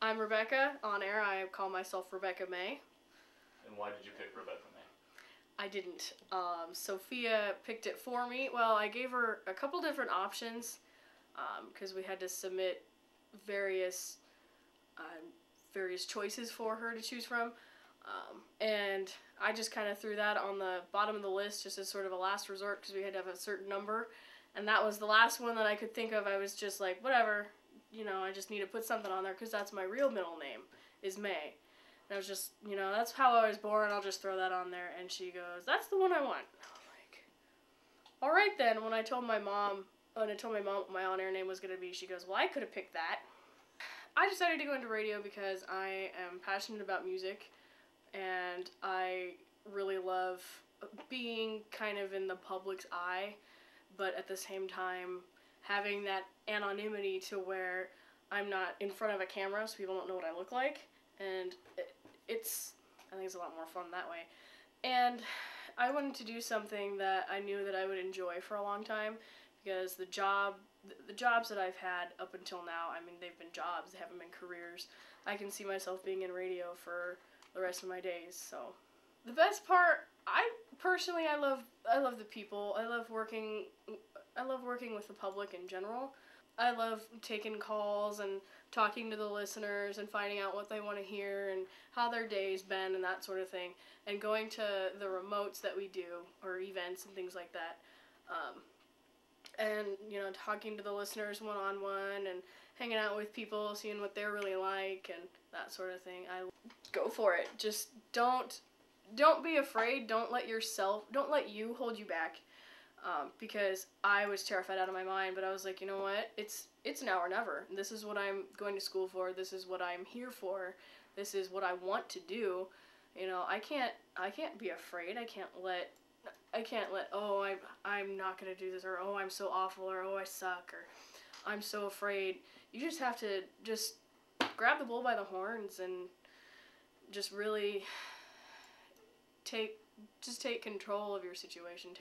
I'm Rebecca. On air, I call myself Rebecca May. And why did you pick Rebecca May? I didn't. Sophia picked it for me. Well, I gave her a couple different options because we had to submit various choices for her to choose from. And I just kind of threw that on the bottom of the list just as sort of a last resort because we had to have a certain number. And that was the last one that I could think of. I was just like, whatever, I just need to put something on there because that's my real middle name, is May. And I was just, that's how I was born. I'll just throw that on there. And she goes, that's the one I want. I'm like, all right then. When I told my mom what my on-air name was going to be, she goes, well, I could have picked that. I decided to go into radio because I am passionate about music. And I really love being kind of in the public's eye, but at the same time having that anonymity to where I'm not in front of a camera so people don't know what I look like. And I think it's a lot more fun that way. And I wanted to do something that I knew that I would enjoy for a long time because the jobs that I've had up until now, I mean, they've been jobs, they haven't been careers. I can see myself being in radio for the rest of my days. So the best part, I love the people. I love working with the public in general. I love taking calls and talking to the listeners and finding out what they want to hear and how their day's been and that sort of thing, and going to the remotes that we do or events and things like that. And talking to the listeners one-on-one and hanging out with people, seeing what they're really like and that sort of thing. I go for it. Just don't be afraid. Don't let you hold you back. Because I was terrified out of my mind, but I was like, you know what? It's now or never. This is what I'm going to school for. This is what I'm here for. This is what I want to do. I can't be afraid. I can't let oh, I'm not gonna do this, or oh, I'm so awful, or oh, I suck, or I'm so afraid. You just have to just grab the bull by the horns and just really take control of your situation.